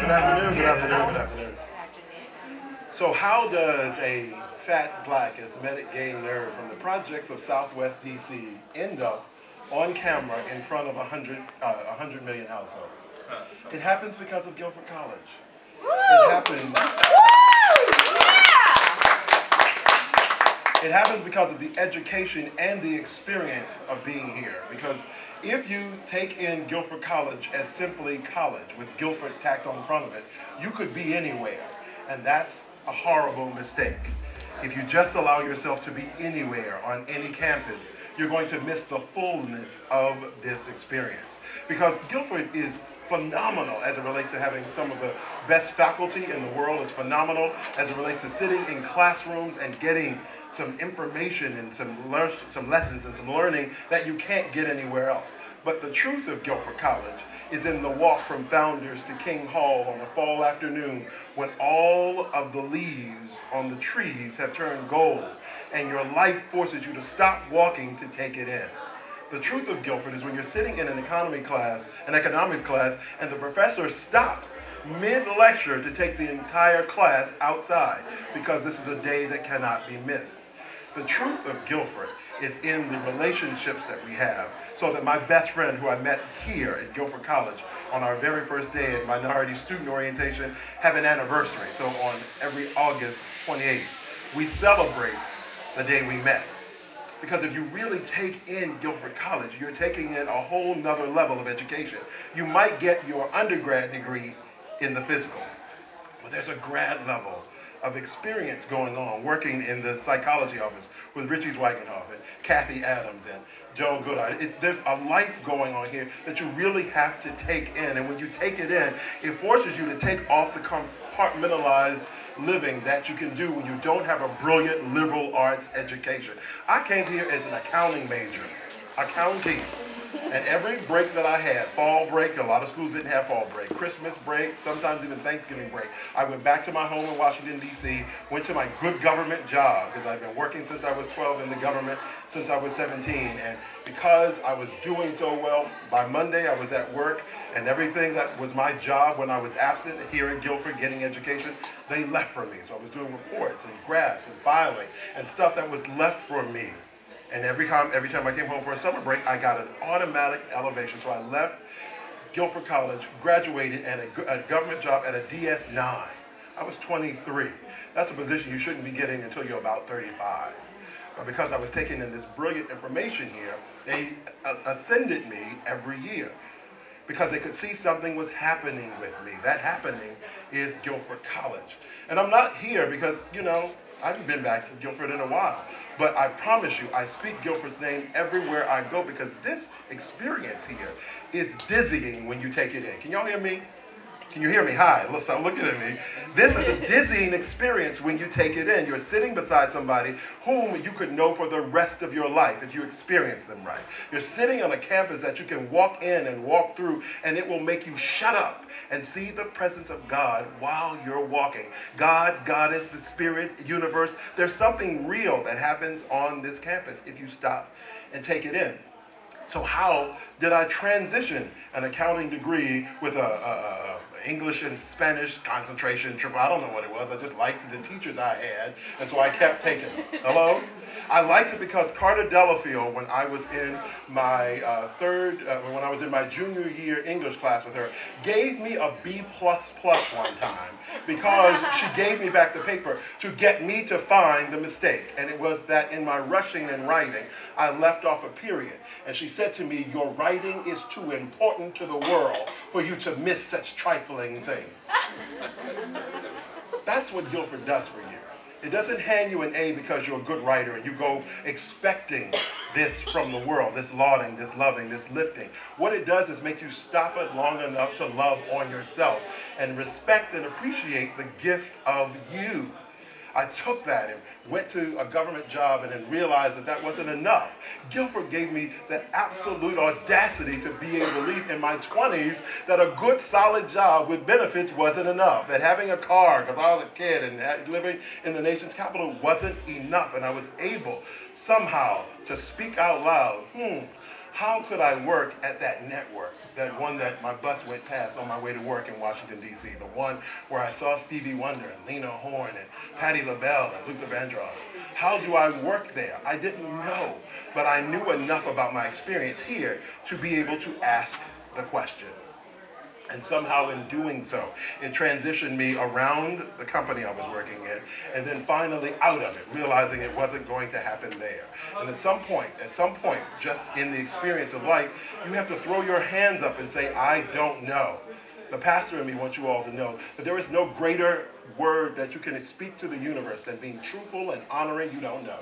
Good afternoon, good afternoon, good afternoon. So how does a fat black asthmatic gay nerd from the projects of Southwest DC end up on camera in front of 100 million households? It happens because of Guilford College. It happens. It happens because of the education and the experience of being here. Because if you take in Guilford College as simply college with Guilford tacked on the front of it, you could be anywhere. And that's a horrible mistake. If you just allow yourself to be anywhere on any campus, you're going to miss the fullness of this experience. Because Guilford is phenomenal as it relates to having some of the best faculty in the world. It's phenomenal as it relates to sitting in classrooms and getting some information and some lessons and some learning that you can't get anywhere else. But the truth of Guilford College is in the walk from Founders to King Hall on a fall afternoon when all of the leaves on the trees have turned gold and your life forces you to stop walking to take it in. The truth of Guilford is when you're sitting in an economics class, and the professor stops mid-lecture to take the entire class outside because this is a day that cannot be missed. The truth of Guilford is in the relationships that we have. So that my best friend who I met here at Guilford College on our very first day at Minority Student Orientation have an anniversary. So on every August 28th, we celebrate the day we met. Because if you really take in Guilford College, you're taking in a whole nother level of education. You might get your undergrad degree in the physical, but there's a grad level of experience going on, working in the psychology office with Richie Zwigenhoff and Kathy Adams and Joan Goodard. There's a life going on here that you really have to take in, and when you take it in, it forces you to take off the compartmentalized living that you can do when you don't have a brilliant liberal arts education. I came here as an accounting major, accounting. And every break that I had, fall break, a lot of schools didn't have fall break, Christmas break, sometimes even Thanksgiving break, I went back to my home in Washington, D.C., went to my good government job, because I've been working since I was 12 in the government, since I was 17. And because I was doing so well, by Monday I was at work, and everything that was my job when I was absent here at Guilford getting education, they left from me. So I was doing reports and graphs and filing and stuff that was left for me. And every time I came home for a summer break, I got an automatic elevation. So I left Guilford College, graduated, and a government job at a DS-9. I was 23. That's a position you shouldn't be getting until you're about 35. But because I was taking in this brilliant information here, they ascended me every year because they could see something was happening with me. That happening is Guilford College. And I'm not here because, I haven't been back to Guilford in a while. But I promise you, I speak Guilford's name everywhere I go because this experience here is dizzying when you take it in. Can y'all hear me? Can you hear me? Hi, let's stop looking at me. This is a dizzying experience when you take it in. You're sitting beside somebody whom you could know for the rest of your life if you experience them right. You're sitting on a campus that you can walk in and walk through, and it will make you shut up and see the presence of God while you're walking. God, Goddess, the Spirit, universe. There's something real that happens on this campus if you stop and take it in. So how did I transition an accounting degree with a English and Spanish concentration triple? I don't know what it was. I just liked the teachers I had, and so I kept taking them. Hello? I liked it because Carter Delafield, when I was in my when I was in my junior year English class with her, gave me a B++ one time because she gave me back the paper to get me to find the mistake. And it was that in my rushing and writing, I left off a period. And she said to me, "Your writing is too important to the world for you to miss such trifling things." That's what Guilford does for you. It doesn't hand you an A because you're a good writer and you go expecting this from the world, this lauding, this loving, this lifting. What it does is make you stop it long enough to love on yourself and respect and appreciate the gift of you. I took that and went to a government job and then realized that that wasn't enough. Guilford gave me the absolute audacity to be able to believe in my 20s that a good solid job with benefits wasn't enough. That having a car, because I was a kid and living in the nation's capital wasn't enough. And I was able somehow to speak out loud, How could I work at that network, that one that my bus went past on my way to work in Washington, D.C., the one where I saw Stevie Wonder and Lena Horne and Patti LaBelle and Luther Vandross? How do I work there? I didn't know, but I knew enough about my experience here to be able to ask the question. And somehow in doing so, it transitioned me around the company I was working in, and then finally out of it, realizing it wasn't going to happen there. And at some point, just in the experience of life, you have to throw your hands up and say, I don't know. The pastor in me wants you all to know that there is no greater word that you can speak to the universe than being truthful and honoring you don't know.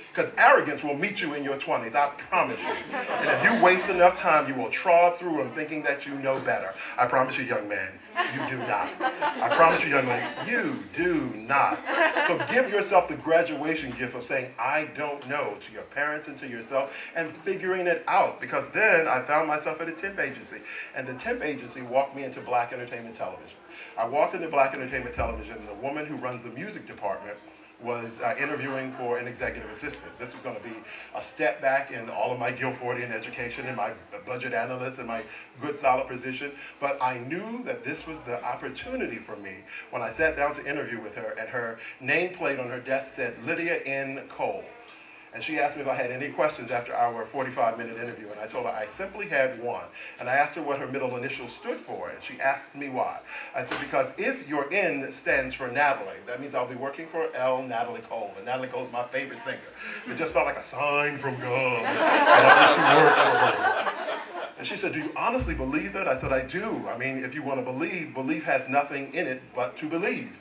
Because arrogance will meet you in your 20s, I promise you. And if you waste enough time, you will trod through them thinking that you know better. I promise you, young man, you do not. I promise you, young man, you do not. So give yourself the graduation gift of saying, I don't know, to your parents and to yourself, and figuring it out. Because then I found myself at a temp agency. And the temp agency walked me into Black Entertainment Television. I walked into Black Entertainment Television, and the woman who runs the music department was interviewing for an executive assistant. This was going to be a step back in all of my Guilfordian education and my budget analyst and my good solid position, but I knew that this was the opportunity for me when I sat down to interview with her, and her nameplate on her desk said Lydia N. Cole. And she asked me if I had any questions after our 45-minute interview, and I told her I simply had one. And I asked her what her middle initial stood for, and she asked me why. I said, because if your N stands for Natalie, that means I'll be working for L. Natalie Cole. And Natalie Cole is my favorite singer. It just felt like a sign from God. And I used to work for her. And she said, do you honestly believe that? I said, I do. I mean, if you want to believe, belief has nothing in it but to believe.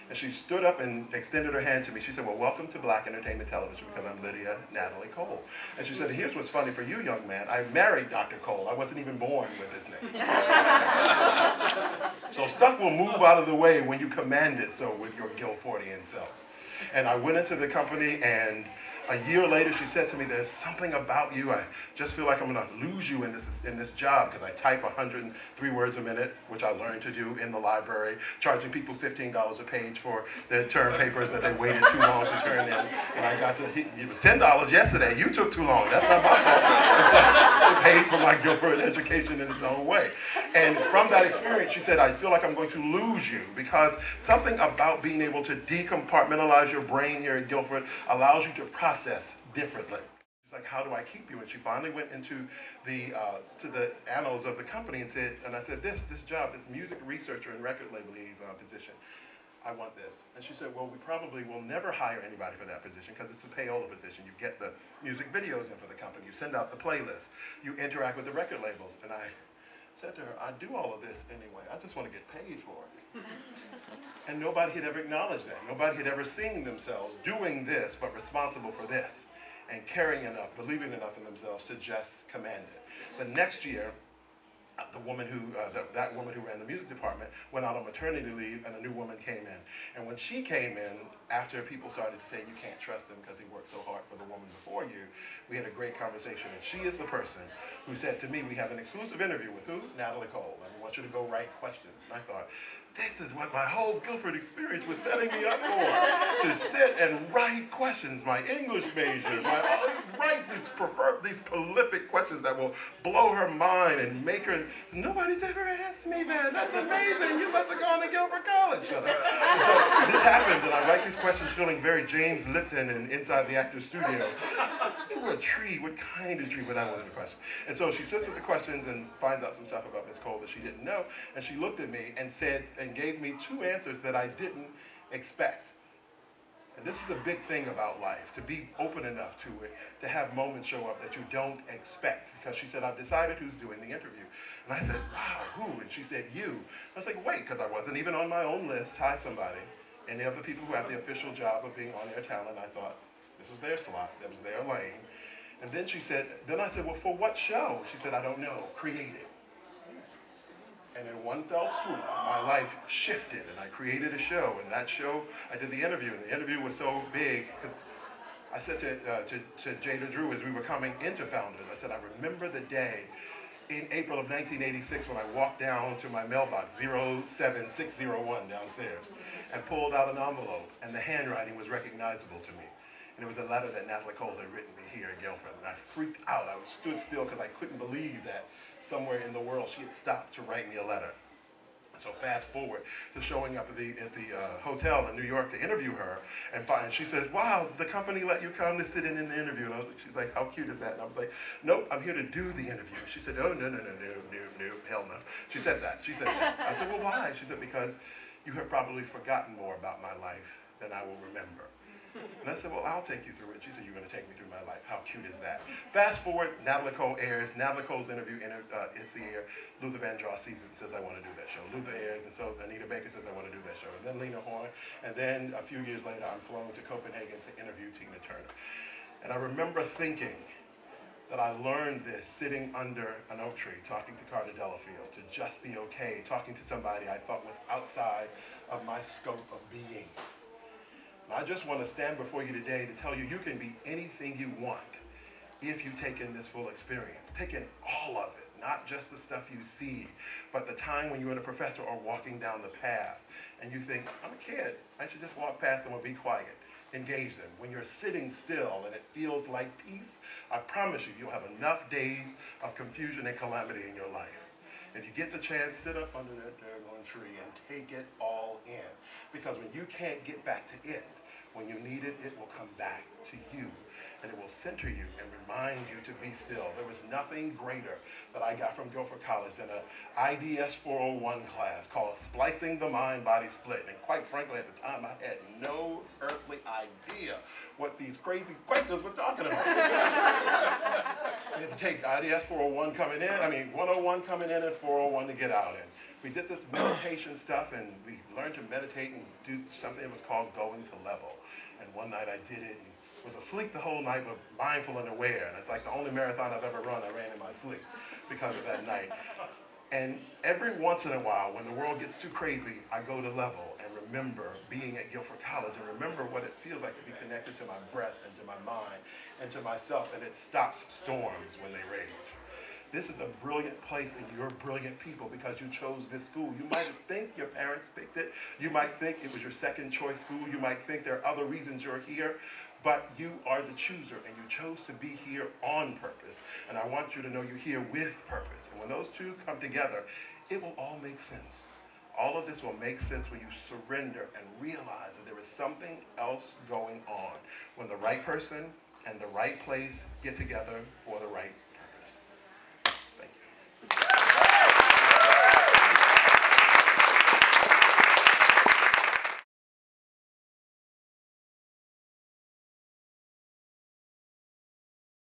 And she stood up and extended her hand to me. She said, well, welcome to Black Entertainment Television, because I'm Lydia Natalie Cole. And she said, here's what's funny for you, young man. I married Dr. Cole. I wasn't even born with his name. So stuff will move out of the way when you command it so with your Guilfordian self. And I went into the company, and a year later, she said to me, there's something about you. I just feel like I'm going to lose you in this job, because I type 103 words a minute, which I learned to do in the library, charging people $15 a page for their term papers that they waited too long to turn in. And I got to, it was $10 yesterday. You took too long. That's not my fault. It paid for my Guilford education in its own way. And from that experience, she said, I feel like I'm going to lose you, because something about being able to decompartmentalize your brain here at Guilford allows you to process differently. She's like, how do I keep you? And she finally went into the to the annals of the company and said, and I said, this job, this music researcher and record label liaison position, I want this. And she said, well, we probably will never hire anybody for that position, because it's a payola position. You get the music videos in for the company, you send out the playlist, you interact with the record labels. And I said to her, I do all of this anyway. I just want to get paid for it. And nobody had ever acknowledged that. Nobody had ever seen themselves doing this, but responsible for this, and caring enough, believing enough in themselves to just command it. The next year, the woman who, that woman who ran the music department went out on maternity leave, and a new woman came in. And when she came in, after people started to say, you can't trust him because he worked so hard for the woman before you, we had a great conversation. And she is the person who said to me, we have an exclusive interview with who? Natalie Cole. And we want you to go write questions. And I thought, this is what my whole Guilford experience was setting me up for. To sit and write questions, my English majors, write these prolific questions that will blow her mind and make her, nobody's ever asked me that. That's amazing. You must have gone to Guilford College. So this happens, and I write these questions feeling very James Lipton and Inside the Actor's Studio. Through a tree, what kind of tree? But that wasn't the question. And so she sits with the questions and finds out some stuff about Miss Cole that she didn't know, and she looked at me and said, and gave me two answers that I didn't expect. And this is a big thing about life, to be open enough to it, to have moments show up that you don't expect. Because she said, I've decided who's doing the interview. And I said, wow, who? And she said, you. I was like, wait, because I wasn't even on my own list. Hi, somebody. Any of the people who have the official job of being on-air talent, I thought, this was their slot, that was their lane. And then she said, then I said, well, for what show? She said, I don't know, create it. And in one fell swoop, my life shifted, and I created a show. And that show, I did the interview, and the interview was so big, because I said to Jada Drew as we were coming into Founders, I said, I remember the day in April of 1986 when I walked down to my mailbox, 07601 downstairs, and pulled out an envelope, and the handwriting was recognizable to me. And it was a letter that Natalie Cole had written me here in Guilford. And I freaked out. I stood still because I couldn't believe that somewhere in the world she had stopped to write me a letter. So fast forward to showing up at the hotel in New York to interview her, and she says, "Wow, the company let you come to sit in the interview." And she's like, "How cute is that?" And I was like, "Nope, I'm here to do the interview." She said, "Oh, no, hell no." She said that. I said, "Well, why?" She said, "Because you have probably forgotten more about my life than I will remember." And I said, "Well, I'll take you through it." She said, "You're going to take me through my life. How cute is that?" Fast forward, Natalie Cole airs. Natalie Cole's interview hits the air. Luther Vandross sees it and says, "I want to do that show." Luther airs, and so Anita Baker says, "I want to do that show." And then Lena Horne. And then a few years later, I'm flown to Copenhagen to interview Tina Turner. And I remember thinking that I learned this sitting under an oak tree, talking to Carter Delafield, to just be okay, talking to somebody I thought was outside of my scope of being. I just want to stand before you today to tell you you can be anything you want if you take in this full experience. Take in all of it, not just the stuff you see, but the time when you and a professor are walking down the path and you think, "I'm a kid, I should just walk past them or be quiet." Engage them. When you're sitting still and it feels like peace, I promise you, you'll have enough days of confusion and calamity in your life. If you get the chance, sit up under that daggone tree and take it all in. Because when you can't get back to it, when you need it, it will come back to you. And it will center you and remind you to be still. There was nothing greater that I got from Guilford College than an IDS 401 class called Splicing the Mind-Body Split. And quite frankly, at the time, I had no earthly idea what these crazy Quakers were talking about. We had to take IDS 401 coming in, 101 coming in and 401 to get out. And we did this meditation stuff, and we learned to meditate and do something that was called going to level. And one night I did it, and was asleep the whole night, but mindful and aware. And it's like the only marathon I've ever run, I ran in my sleep because of that night. And every once in a while, when the world gets too crazy, I go to level and remember being at Guilford College and remember what it feels like to be connected to my breath and to my mind and to myself, and it stops storms when they rage. This is a brilliant place, and you're brilliant people because you chose this school. You might think your parents picked it. You might think it was your second choice school. You might think there are other reasons you're here, but you are the chooser, and you chose to be here on purpose. And I want you to know you're here with purpose. And when those two come together, it will all make sense. All of this will make sense when you surrender and realize that there is something else going on when the right person and the right place get together for the right